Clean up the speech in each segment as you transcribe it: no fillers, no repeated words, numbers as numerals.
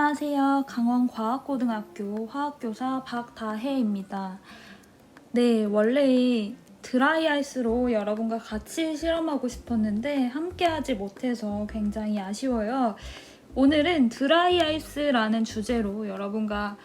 안녕하세요. 강원과학고등학교 화학교사 박다혜입니다. 네, 원래 드라이아이스로 여러분과 같이 실험하고 싶었는데 함께하지 못해서 굉장히 아쉬워요. 오늘은 드라이아이스라는 주제로 여러분과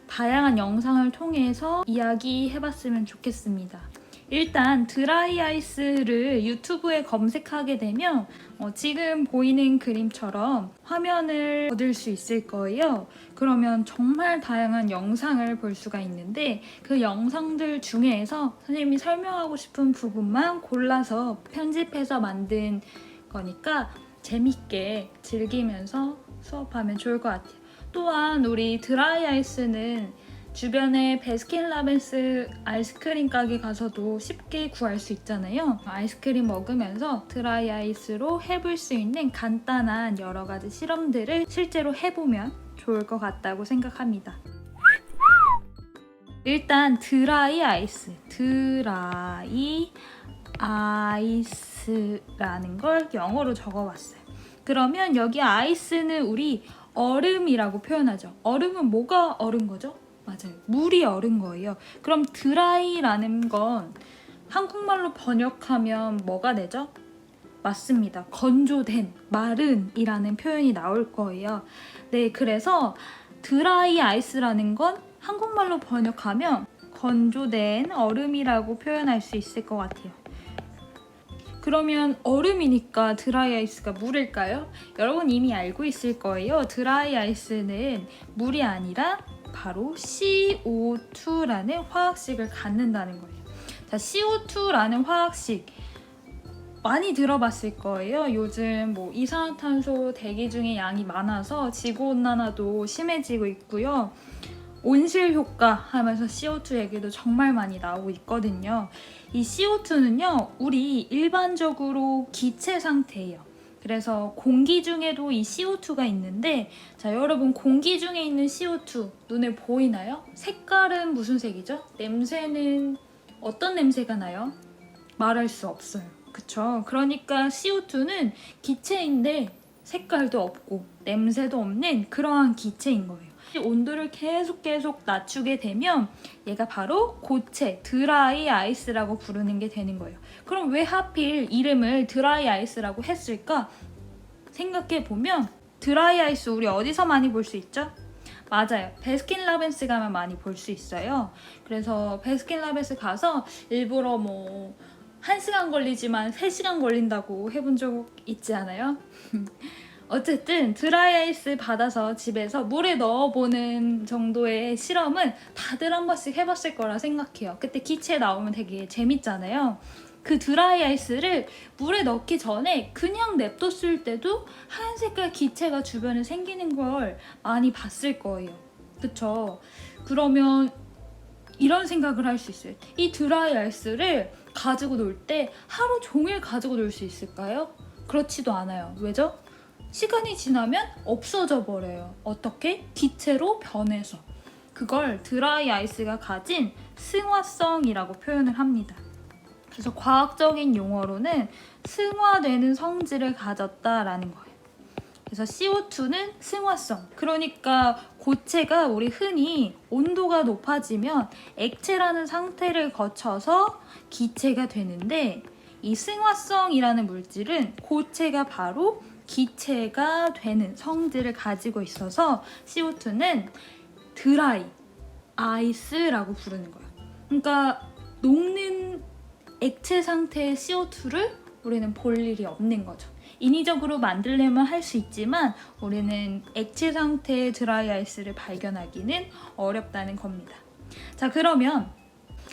다양한 영상을 통해서 이야기해봤으면 좋겠습니다. 일단 드라이아이스를 유튜브에 검색하게 되면 지금 보이는 그림처럼 화면을 얻을 수 있을 거예요. 그러면 정말 다양한 영상을 볼 수가 있는데 그 영상들 중에서 선생님이 설명하고 싶은 부분만 골라서 편집해서 만든 거니까 재밌게 즐기면서 수업하면 좋을 것 같아요. 또한 우리 드라이아이스는 주변에 베스킨라빈스 아이스크림 가게 가서도 쉽게 구할 수 있잖아요. 아이스크림 먹으면서 드라이아이스로 해볼 수 있는 간단한 여러 가지 실험들을 실제로 해보면 좋을 것 같다고 생각합니다. 일단 드라이아이스라는 걸 영어로 적어봤어요. 그러면 여기 아이스는 우리 얼음이라고 표현하죠. 얼음은 뭐가 얼은 거죠? 맞아요. 물이 얼은 거예요. 그럼 드라이라는 건 한국말로 번역하면 뭐가 되죠? 맞습니다. 건조된, 마른이라는 표현이 나올 거예요. 네, 그래서 드라이 아이스라는 건 한국말로 번역하면 건조된 얼음이라고 표현할 수 있을 것 같아요. 그러면 얼음이니까 드라이 아이스가 물일까요? 여러분 이미 알고 있을 거예요. 드라이 아이스는 물이 아니라 바로 CO2라는 화학식을 갖는다는 거예요. 자, CO2라는 화학식 많이 들어봤을 거예요. 요즘 이산화탄소 대기 중에 양이 많아서 지구온난화도 심해지고 있고요. 온실 효과 하면서 CO2 얘기도 정말 많이 나오고 있거든요. 이 CO2는요, 우리 일반적으로 기체 상태예요. 그래서 공기 중에도 이 CO2가 있는데, 자, 여러분 공기 중에 있는 CO2 눈에 보이나요? 색깔은 무슨 색이죠? 냄새는 어떤 냄새가 나요? 말할 수 없어요. 그쵸? 그러니까 CO2는 기체인데 색깔도 없고 냄새도 없는 그러한 기체인 거예요. 온도를 계속 낮추게 되면 얘가 바로 고체, 드라이 아이스라고 부르는 게 되는 거예요. 그럼 왜 하필 이름을 드라이 아이스라고 했을까? 생각해보면 드라이 아이스 우리 어디서 많이 볼 수 있죠? 맞아요. 베스킨라빈스 가면 많이 볼 수 있어요. 그래서 베스킨라빈스 가서 일부러 1시간 걸리지만 3시간 걸린다고 해본 적 있지 않아요? 어쨌든 드라이아이스 받아서 집에서 물에 넣어보는 정도의 실험은 다들 한 번씩 해봤을 거라 생각해요. 그때 기체 나오면 되게 재밌잖아요. 그 드라이아이스를 물에 넣기 전에 그냥 냅뒀을 때도 하얀 색깔 기체가 주변에 생기는 걸 많이 봤을 거예요. 그쵸? 그러면 이런 생각을 할 수 있어요. 이 드라이아이스를 가지고 놀 때 하루 종일 가지고 놀 수 있을까요? 그렇지도 않아요. 왜죠? 시간이 지나면 없어져 버려요. 어떻게? 기체로 변해서. 그걸 드라이 아이스가 가진 승화성이라고 표현을 합니다. 그래서 과학적인 용어로는 승화되는 성질을 가졌다라는 거예요. 그래서 CO2는 승화성. 그러니까 고체가 우리 흔히 온도가 높아지면 액체라는 상태를 거쳐서 기체가 되는데 이 승화성이라는 물질은 고체가 바로 기체가 되는 성질을 가지고 있어서 CO2는 드라이 아이스라고 부르는 거예요. 그러니까 녹는 액체 상태의 CO2를 우리는 볼 일이 없는 거죠. 인위적으로 만들려면 할 수 있지만 우리는 액체 상태의 드라이 아이스를 발견하기는 어렵다는 겁니다. 자, 그러면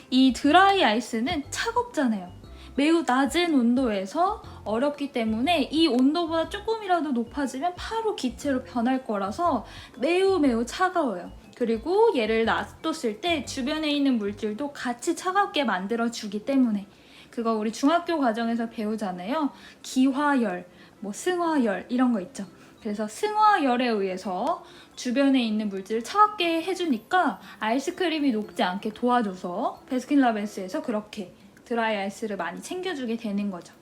이 드라이 아이스는 차갑잖아요. 매우 낮은 온도에서 어렵기 때문에 이 온도보다 조금이라도 높아지면 바로 기체로 변할 거라서 매우 차가워요. 그리고 얘를 놔뒀을 때 주변에 있는 물질도 같이 차갑게 만들어주기 때문에 그거 우리 중학교 과정에서 배우잖아요. 기화열, 승화열 이런 거 있죠. 그래서 승화열에 의해서 주변에 있는 물질을 차갑게 해주니까 아이스크림이 녹지 않게 도와줘서 베스킨라빈스에서 그렇게 드라이 아이스를 많이 챙겨주게 되는 거죠.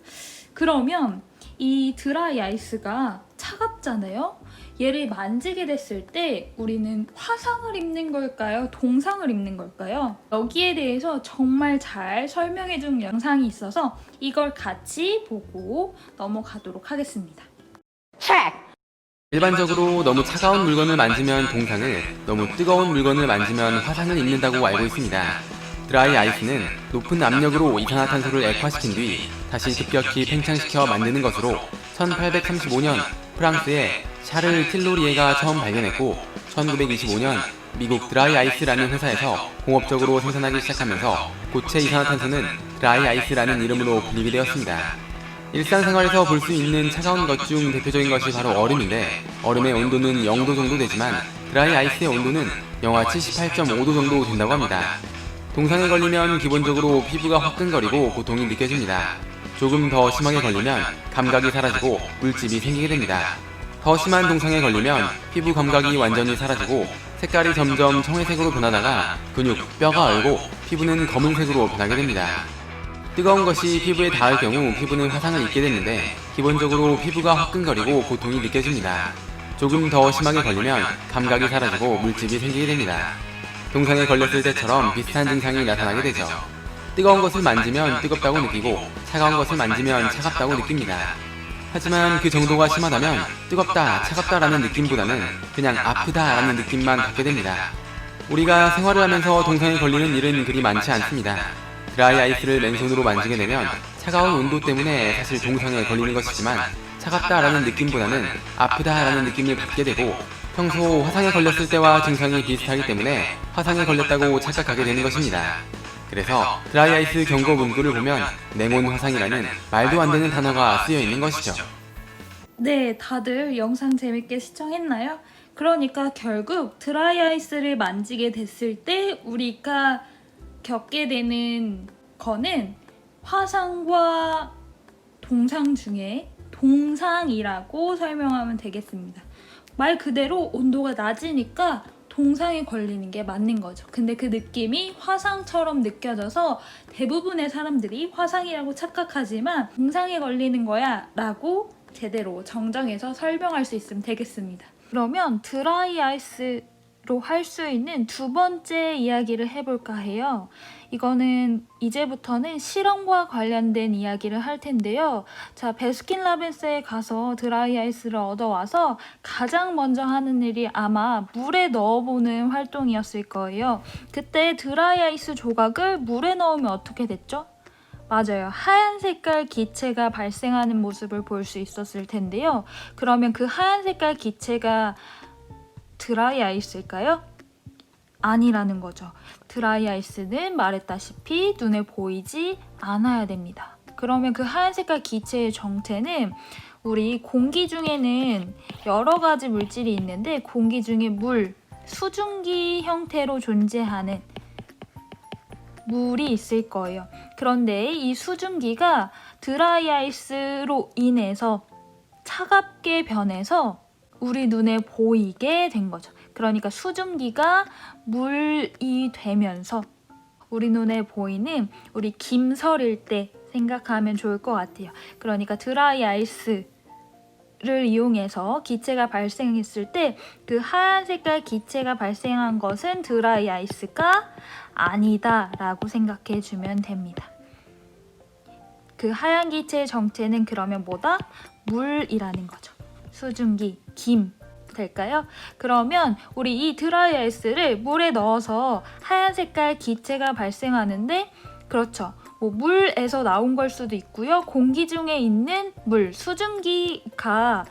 그러면 이 드라이 아이스가 차갑잖아요. 얘를 만지게 됐을 때 우리는 화상을 입는 걸까요? 동상을 입는 걸까요? 여기에 대해서 정말 잘 설명해준 영상이 있어서 이걸 같이 보고 넘어가도록 하겠습니다. 일반적으로 너무 차가운 물건을 만지면 동상을, 너무 뜨거운 물건을 만지면 화상을 입는다고 알고 있습니다. 드라이 아이스는 높은 압력으로 이산화탄소를 액화시킨 뒤 다시 급격히 팽창시켜 만드는 것으로 1835년 프랑스의 샤를 틸로리에가 처음 발견했고 1925년 미국 드라이 아이스라는 회사에서 공업적으로 생산하기 시작하면서 고체 이산화탄소는 드라이 아이스라는 이름으로 불리게 되었습니다. 일상생활에서 볼 수 있는 차가운 것 중 대표적인 것이 바로 얼음인데, 얼음의 온도는 0도 정도 되지만 드라이 아이스의 온도는 영하 78.5도 정도 된다고 합니다. 동상에 걸리면 기본적으로 피부가 화끈거리고 고통이 느껴집니다. 조금 더 심하게 걸리면 감각이 사라지고 물집이 생기게 됩니다. 더 심한 동상에 걸리면 피부 감각이 완전히 사라지고 색깔이 점점 청회색으로 변하다가 근육, 뼈가 얼고 피부는 검은색으로 변하게 됩니다. 뜨거운 것이 피부에 닿을 경우 피부는 화상을 입게 되는데 기본적으로 피부가 화끈거리고 고통이 느껴집니다. 조금 더 심하게 걸리면 감각이 사라지고 물집이 생기게 됩니다. 동상에 걸렸을 때처럼 비슷한 증상이 나타나게 되죠. 뜨거운 것을 만지면 뜨겁다고 느끼고 차가운 것을 만지면 차갑다고 느낍니다. 하지만 그 정도가 심하다면 뜨겁다, 차갑다라는 느낌보다는 그냥 아프다라는 느낌만 갖게 됩니다. 우리가 생활을 하면서 동상에 걸리는 일은 그리 많지 않습니다. 드라이 아이스를 맨손으로 만지게 되면 차가운 온도 때문에 사실 동상에 걸리는 것이지만 차갑다라는 느낌보다는 아프다라는 느낌을 받게 되고 평소 화상에 걸렸을 때와 증상이 비슷하기 때문에 화상에 걸렸다고 착각하게 되는 것입니다. 그래서 드라이 아이스 경고 문구를 보면 냉온 화상이라는 말도 안 되는 단어가 쓰여 있는 것이죠. 네, 다들 영상 재밌게 시청했나요? 그러니까 결국 드라이 아이스를 만지게 됐을 때 우리가 겪게 되는 거는 화상과 동상 중에 동상이라고 설명하면 되겠습니다. 말 그대로 온도가 낮으니까 동상에 걸리는 게 맞는 거죠. 근데 그 느낌이 화상처럼 느껴져서 대부분의 사람들이 화상이라고 착각하지만 동상에 걸리는 거야 라고 제대로 정정해서 설명할 수 있으면 되겠습니다. 그러면 드라이 아이스로 할 수 있는 두 번째 이야기를 해볼까 해요. 이거는 이제부터는 실험과 관련된 이야기를 할 텐데요. 자, 베스킨라빈스에 가서 드라이 아이스를 얻어와서 가장 먼저 하는 일이 아마 물에 넣어보는 활동이었을 거예요. 그때 드라이 아이스 조각을 물에 넣으면 어떻게 됐죠? 맞아요. 하얀 색깔 기체가 발생하는 모습을 볼 수 있었을 텐데요. 그러면 그 하얀 색깔 기체가 드라이 아이스일까요? 아니라는 거죠. 드라이 아이스는 말했다시피 눈에 보이지 않아야 됩니다. 그러면 그 하얀 색깔 기체의 정체는 우리 공기 중에는 여러 가지 물질이 있는데 공기 중에 물, 수증기 형태로 존재하는 물이 있을 거예요. 그런데 이 수증기가 드라이 아이스로 인해서 차갑게 변해서 우리 눈에 보이게 된 거죠. 그러니까 수증기가 물이 되면서 우리 눈에 보이는 우리 김설일 때 생각하면 좋을 것 같아요. 그러니까 드라이 아이스를 이용해서 기체가 발생했을 때 그 하얀 색깔 기체가 발생한 것은 드라이 아이스가 아니다 라고 생각해 주면 됩니다. 그 하얀 기체의 정체는 그러면 뭐다? 물이라는 거죠. 수증기, 김 될까요? 그러면 우리 이 드라이 아이스를 물에 넣어서 하얀 색깔 기체가 발생하는데 그렇죠. 뭐 물에서 나온 걸 수도 있고요. 공기 중에 있는 물, 수증기가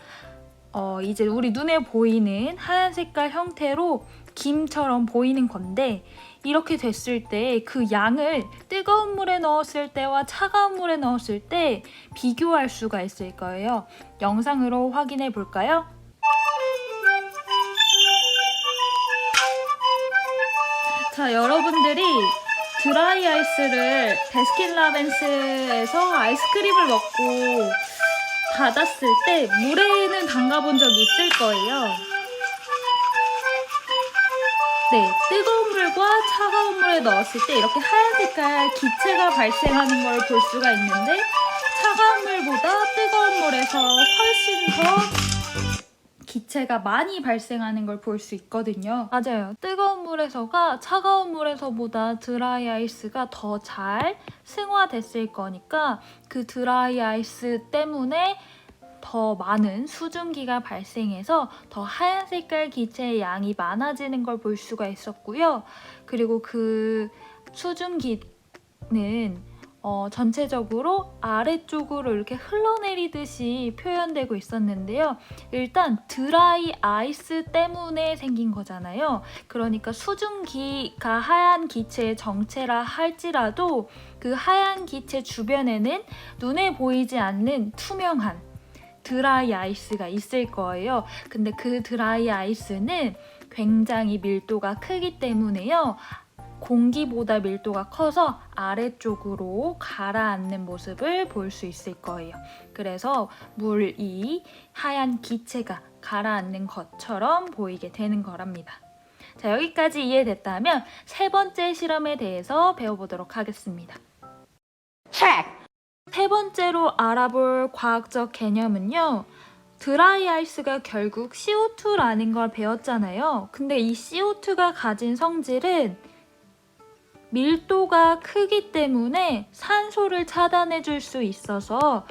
이제 우리 눈에 보이는 하얀 색깔 형태로 김처럼 보이는 건데 이렇게 됐을 때 그 양을 뜨거운 물에 넣었을 때와 차가운 물에 넣었을 때 비교할 수가 있을 거예요. 영상으로 확인해 볼까요? 자, 여러분들이 드라이 아이스를 베스킨라빈스에서 아이스크림을 먹고 받았을 때 물에는 담가본 적이 있을 거예요. 네, 뜨거운 물과 차가운 물에 넣었을 때 이렇게 하얀 색깔 기체가 발생하는 걸 볼 수가 있는데 차가운 물보다 뜨거운 물에서 훨씬 더 기체가 많이 발생하는 걸 볼 수 있거든요. 맞아요. 뜨거운 물에서가 차가운 물에서보다 드라이 아이스가 더 잘 승화됐을 거니까 그 드라이 아이스 때문에 더 많은 수증기가 발생해서 더 하얀 색깔 기체의 양이 많아지는 걸 볼 수가 있었고요. 그리고 그 수증기는 전체적으로 아래쪽으로 이렇게 흘러내리듯이 표현되고 있었는데요. 일단 드라이 아이스 때문에 생긴 거잖아요. 그러니까 수증기가 하얀 기체의 정체라 할지라도 그 하얀 기체 주변에는 눈에 보이지 않는 투명한 드라이 아이스가 있을 거예요. 근데 그 드라이 아이스는 굉장히 밀도가 크기 때문에요. 공기보다 밀도가 커서 아래쪽으로 가라앉는 모습을 볼 수 있을 거예요. 그래서 물이 하얀 기체가 가라앉는 것처럼 보이게 되는 거랍니다. 자, 여기까지 이해됐다면 세 번째 실험에 대해서 배워보도록 하겠습니다. 세 번째로 알아볼 과학적 개념은요. 드라이 아이스가 결국 CO2라는 걸 배웠잖아요. 근데 이 CO2가 가진 성질은 밀도가 크기 때문에 산소를 차단해 줄 수 있어서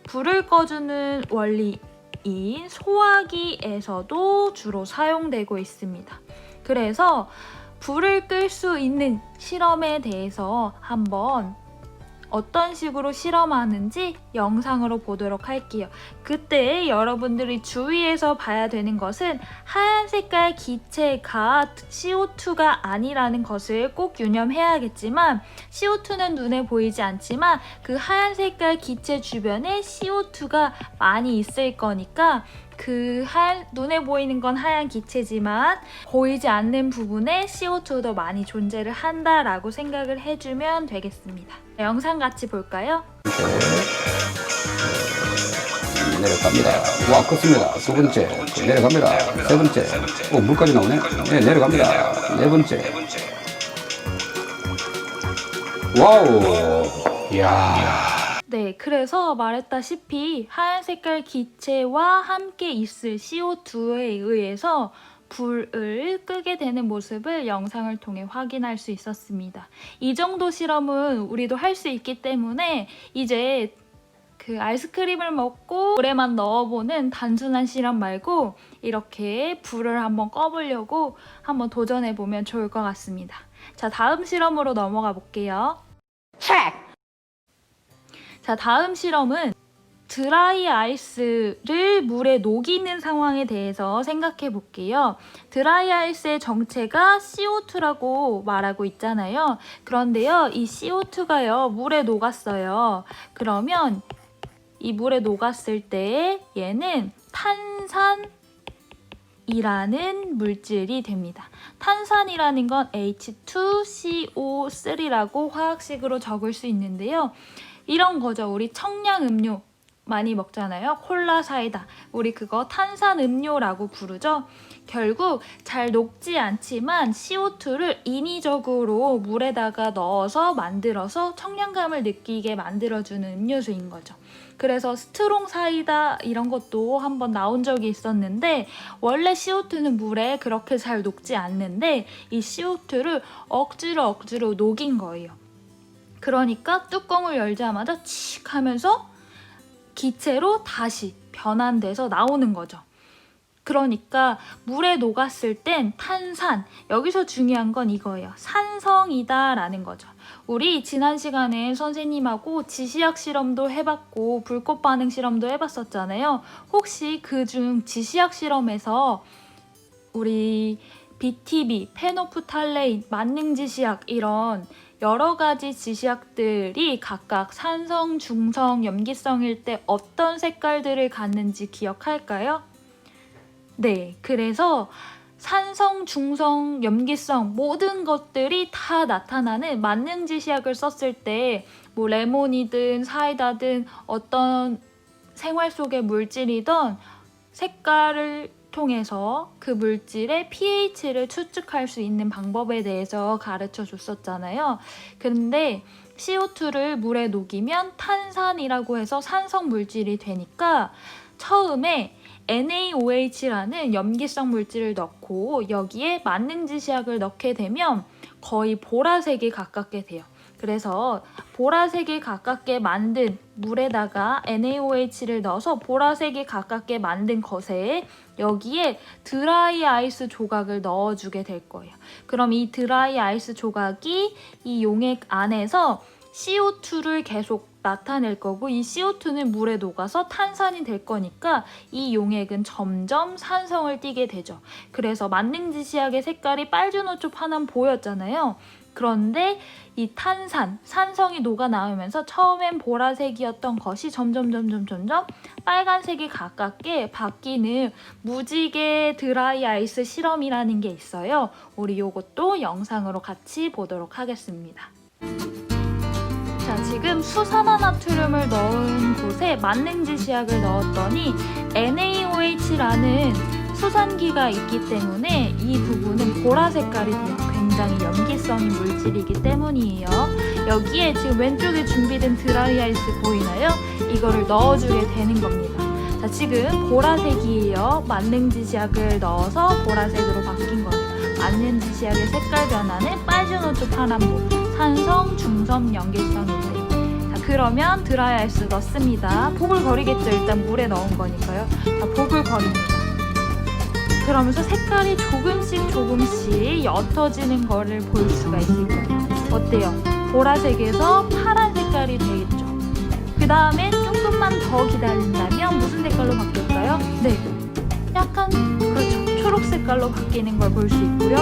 불을 꺼주는 원리인 소화기에서도 주로 사용되고 있습니다. 그래서 불을 끌 수 있는 실험에 대해서 한번 어떤 식으로 실험하는지 영상으로 보도록 할게요. 그때 여러분들이 주의해서 봐야 되는 것은 하얀 색깔 기체가 CO2가 아니라는 것을 꼭 유념해야겠지만 CO2는 눈에 보이지 않지만 그 하얀 색깔 기체 주변에 CO2가 많이 있을 거니까 그 눈에 보이는 건 하얀 기체지만 보이지 않는 부분에 CO2도 많이 존재를 한다라고 생각을 해주면 되겠습니다. 영상 같이 볼까요? 내려갑니다. 와, 컸습니다. 두 번째, 내려갑니다. 세 번째, 물까지 나오네. 네, 내려갑니다. 네 번째. 와우, 이야. 네, 그래서 말했다시피 하얀 색깔 기체와 함께 있을 CO2에 의해서 불을 끄게 되는 모습을 영상을 통해 확인할 수 있었습니다. 이 정도 실험은 우리도 할 수 있기 때문에 이제 그 아이스크림을 먹고 물에만 넣어보는 단순한 실험 말고 이렇게 불을 한번 꺼보려고 한번 도전해보면 좋을 것 같습니다. 자, 다음 실험으로 넘어가 볼게요. 자, 다음 실험은 드라이 아이스를 물에 녹이는 상황에 대해서 생각해 볼게요. 드라이 아이스의 정체가 CO2라고 말하고 있잖아요. 그런데요, 이 CO2가요, 물에 녹았어요. 그러면 이 물에 녹았을 때 얘는 탄산이라는 물질이 됩니다. 탄산이라는 건 H2CO3라고 화학식으로 적을 수 있는데요. 이런 거죠. 우리 청량음료 많이 먹잖아요. 콜라, 사이다. 우리 그거 탄산음료라고 부르죠. 결국 잘 녹지 않지만 CO2를 인위적으로 물에다가 넣어서 만들어서 청량감을 느끼게 만들어주는 음료수인 거죠. 그래서 스트롱 사이다 이런 것도 한번 나온 적이 있었는데 원래 CO2는 물에 그렇게 잘 녹지 않는데 이 CO2를 억지로 녹인 거예요. 그러니까 뚜껑을 열자마자 칙 하면서 기체로 다시 변환돼서 나오는 거죠. 그러니까 물에 녹았을 땐 탄산, 여기서 중요한 건 이거예요. 산성이다라는 거죠. 우리 지난 시간에 선생님하고 지시약 실험도 해봤고 불꽃 반응 실험도 해봤었잖아요. 혹시 그중 지시약 실험에서 우리 BTB, 페노프탈레인, 만능지시약 이런 여러 가지 지시약들이 각각 산성, 중성, 염기성일 때 어떤 색깔들을 갖는지 기억할까요? 네, 그래서 산성, 중성, 염기성 모든 것들이 다 나타나는 만능지시약을 썼을 때 뭐 레몬이든 사이다든 어떤 생활 속의 물질이든 색깔을 통해서 그 물질의 pH를 추측할 수 있는 방법에 대해서 가르쳐 줬었잖아요. 근데 CO2를 물에 녹이면 탄산이라고 해서 산성 물질이 되니까 처음에 NaOH라는 염기성 물질을 넣고 여기에 만능지시약을 넣게 되면 거의 보라색이 가깝게 돼요. 그래서 보라색이 가깝게 만든 물에다가 NaOH를 넣어서 보라색이 가깝게 만든 것에 여기에 드라이 아이스 조각을 넣어주게 될 거예요. 그럼 이 드라이 아이스 조각이 이 용액 안에서 CO2를 계속 나타낼 거고 이 CO2는 물에 녹아서 탄산이 될 거니까 이 용액은 점점 산성을 띠게 되죠. 그래서 만능지시약의 색깔이 빨주노초 파남 보였잖아요. 그런데 이 산성이 녹아 나오면서 처음엔 보라색이었던 것이 점점 빨간색이 가깝게 바뀌는 무지개 드라이 아이스 실험이라는 게 있어요. 우리 요것도 영상으로 같이 보도록 하겠습니다. 자, 지금 수산화나트륨을 넣은 곳에 만능지시약을 넣었더니 NaOH라는 수산기가 있기 때문에 이 부분은 보라 색깔이 돼요. 굉장히 염기성인 물질이기 때문이에요. 여기에 지금 왼쪽에 준비된 드라이 아이스 보이나요? 이거를 넣어주게 되는 겁니다. 자, 지금 보라색이에요. 만능지시약을 넣어서 보라색으로 바뀐 거예요. 만능지시약의 색깔 변화는 빨주노초 파란보, 산성, 중성, 염기성이 있어요. 자, 그러면 드라이 아이스 넣습니다. 보글거리겠죠. 일단 물에 넣은 거니까요. 자, 보글거립니다. 그러면서 색깔이 조금씩 옅어지는 거를 볼 수가 있을 거예요. 어때요? 보라색에서 파란 색깔이 되겠죠. 그 다음에 조금만 더 기다린다면 무슨 색깔로 바뀔까요? 네, 약간 그렇죠. 초록 색깔로 바뀌는 걸 볼 수 있고요.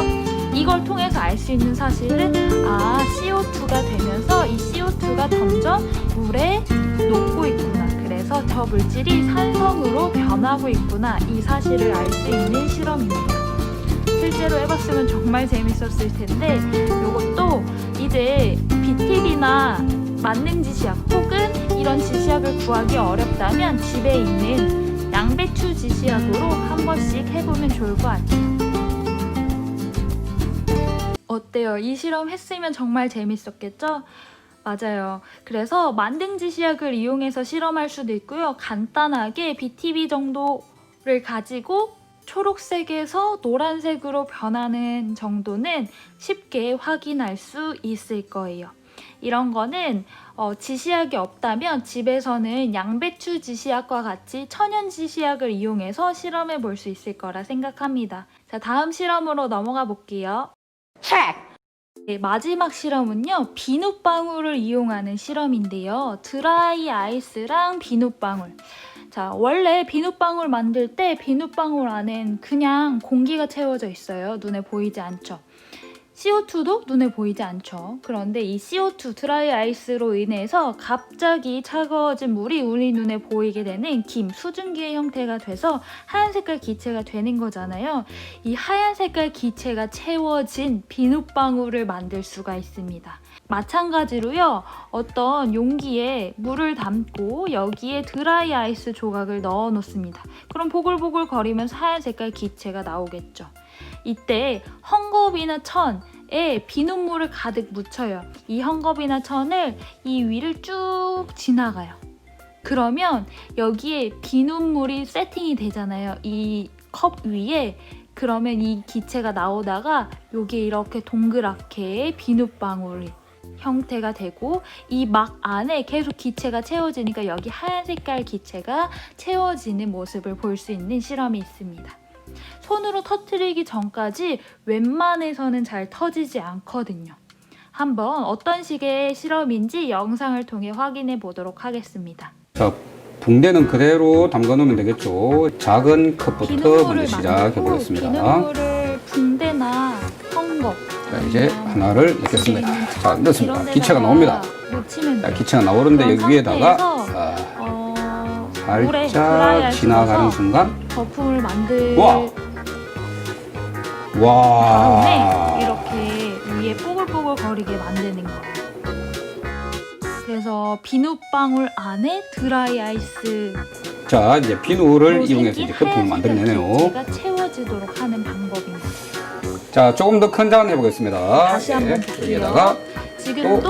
이걸 통해서 알 수 있는 사실은 CO2가 되면서 이 CO2가 점점 물에 녹고 있구나. 그래서 저 물질이 산성으로 변하고 있구나. 이 사실을 알 수 있는 실험입니다. 실제로 해봤으면 정말 재밌었을 텐데 이것도 이제 BTB나 만능지시약 혹은 이런 지시약을 구하기 어렵다면 집에 있는 양배추 지시약으로 한 번씩 해보면 좋을 것 같아요. 어때요? 이 실험 했으면 정말 재밌었겠죠? 맞아요. 그래서 만능지시약을 이용해서 실험할 수도 있고요. 간단하게 BTB 정도를 가지고 초록색에서 노란색으로 변하는 정도는 쉽게 확인할 수 있을 거예요. 이런 거는 지시약이 없다면 집에서는 양배추 지시약과 같이 천연 지시약을 이용해서 실험해 볼 수 있을 거라 생각합니다. 자, 다음 실험으로 넘어가 볼게요. 네, 마지막 실험은요, 비눗방울을 이용하는 실험인데요. 드라이 아이스랑 비눗방울. 자, 원래 비눗방울 만들 때 비눗방울 안엔 그냥 공기가 채워져 있어요. 눈에 보이지 않죠. CO2도 눈에 보이지 않죠. 그런데 이 CO2 드라이 아이스로 인해서 갑자기 차가워진 물이 우리 눈에 보이게 되는 김, 수증기의 형태가 돼서 하얀 색깔 기체가 되는 거잖아요. 이 하얀 색깔 기체가 채워진 비눗방울을 만들 수가 있습니다. 마찬가지로요, 어떤 용기에 물을 담고 여기에 드라이 아이스 조각을 넣어 놓습니다. 그럼 보글보글 거리면서 하얀 색깔 기체가 나오겠죠. 이때 헝겊이나 천에 비눗물을 가득 묻혀요. 이 헝겊이나 천을 이 위를 쭉 지나가요. 그러면 여기에 비눗물이 세팅이 되잖아요. 이 컵 위에. 그러면 이 기체가 나오다가 여기에 이렇게 동그랗게 비눗방울 형태가 되고 이 막 안에 계속 기체가 채워지니까 여기 하얀 색깔 기체가 채워지는 모습을 볼 수 있는 실험이 있습니다. 손으로 터뜨리기 전까지 웬만해서는 잘 터지지 않거든요. 한번 어떤 식의 실험인지 영상을 통해 확인해 보도록 하겠습니다. 자, 붕대는 그대로 담가 놓으면 되겠죠. 작은 컵부터 먼저 시작해 보겠습니다. 비눗물을 붕대나 헝겊. 자, 이제 하나를 넣겠습니다. 자, 넣습니다. 기체가 나옵니다. 자, 기체가 나오는데 여기 위에다가 살짝 지나가는 순간 거품을 만들 와 다음에 이렇게 위에 뽀글뽀글 거리게 만드는 거예요. 그래서 비눗방울 안에 드라이 아이스. 자, 이제 비누를 이용해서 이제 거품을 만들어내네요. 기체가 채워지도록 하는 방법입니다. 자, 조금 더 큰 잔 해보겠습니다. 다시 한번 볼게요. 여기다가 지금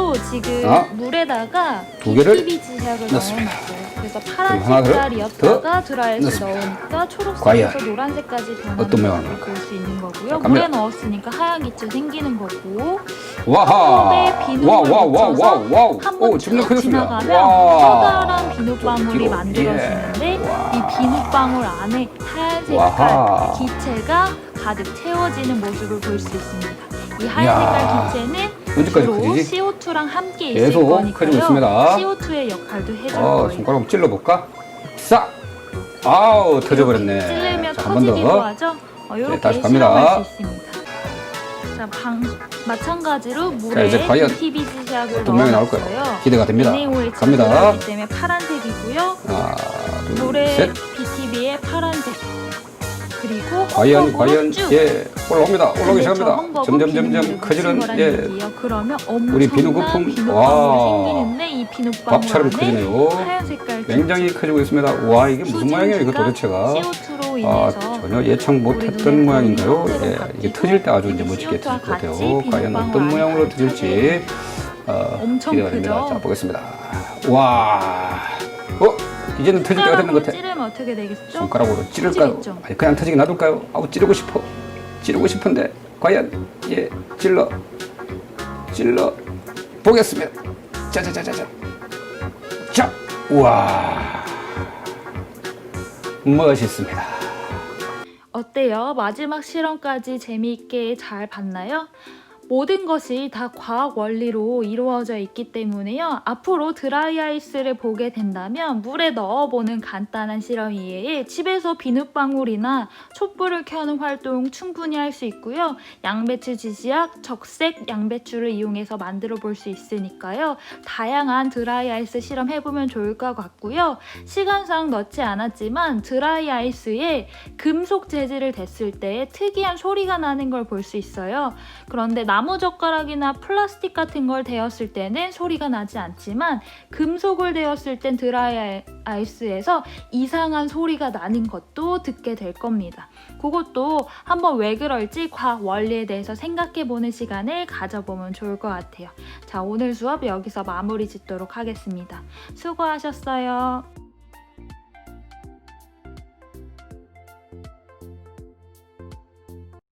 물에다가 두 개를 BTB 지시약을 넣습니다. 넣어놨어요. 그래서 그럼 파란 하나 더 색깔이었다가 드라이아이스 넣습니다. 넣으니까 초록색에서 과연 노란색까지 변하는 어떤 걸 모양일까요? 볼 수 있는 거고요. 자, 갑니다. 물에 넣었으니까 하얀 기체 생기는 거고 와하! 컵에 비눗물 묻혀서 한번 점점 쭉 커졌습니다. 지나가면 와! 커다란 비눗방울이 뒤로. 만들어지는데 예. 와. 이 비눗방울 안에 하얀 색깔 와하. 기체가 가득 채워지는 모습을 볼 수 있습니다. 이 하얀 이야. 색깔 기체는 언제까지 주로 커지지? CO2랑 함께 있을 계속 거니까요. 커지고 있습니다. CO2의 역할도 해줄 거예요. 손가락 찔러볼까? 싹! 아우, 터져버렸네. 찔르면 자, 한 번 터지기도 더. 하죠. 네, 이렇게 다시 갑니다. 실험할 수 있습니다. 자, 마찬가지로 자, 물에 이제 과연 BTB 지시약을 어떤 모양이 나올까요? 넣어놨어요. 기대가 됩니다. NaOH가 갑니다. 들어있기 때문에 파란색이고요. 하나, 둘, 물에 셋. BTB의 파란색 그리고 과연, 헝겊으로 쭉 예, 올라옵니다. 올라오기 근데 시작합니다. 저 헝겊은 점점, 비눗물을 점점 커지는, 묻힌 거란 예, 얘기예요. 그러면 우리 엄청난 비누거품. 비눗방울이 와. 생기는데 이 비눗방울 밥처럼 안에 커지네요. 하얀 색깔 굉장히 커지고 있습니다. 와, 이게 무슨 모양이에요, 이거 도대체가? CO2로 아, 인해서 전혀 예측 못했던 모양인가요? 예, 이게 터질 때 아주 이제 멋지게 터질 것 같아요. 과연 어떤 모양으로 터질지 엄청 기대가 됩니다. 크죠? 자, 보겠습니다. 와, 이제는 터질 때가 됐는 것 같아. 찌르면 어떻게 되겠죠? 손가락으로 찌를까요? 터지겠죠? 아니, 그냥 터지게 놔둘까요? 아우, 찌르고 싶어. 찌르고 싶은데 과연 예, 찔러 보겠습니다. 짜자자자자. 자, 우와, 멋있습니다. 어때요? 마지막 실험까지 재미있게 잘 봤나요? 모든 것이 다 과학 원리로 이루어져 있기 때문에요. 앞으로 드라이아이스를 보게 된다면 물에 넣어보는 간단한 실험 이외에 집에서 비눗방울이나 촛불을 켜는 활동 충분히 할 수 있고요. 양배추 지시약, 적색 양배추를 이용해서 만들어 볼 수 있으니까요. 다양한 드라이아이스 실험 해보면 좋을 것 같고요. 시간상 넣지 않았지만 드라이아이스에 금속 재질을 댔을 때 특이한 소리가 나는 걸 볼 수 있어요. 그런데 나무젓가락이나 플라스틱 같은 걸 데웠을 때는 소리가 나지 않지만 금속을 데웠을 땐 드라이아이스에서 이상한 소리가 나는 것도 듣게 될 겁니다. 그것도 한번 왜 그럴지 과학 원리에 대해서 생각해보는 시간을 가져보면 좋을 것 같아요. 자, 오늘 수업 여기서 마무리 짓도록 하겠습니다. 수고하셨어요.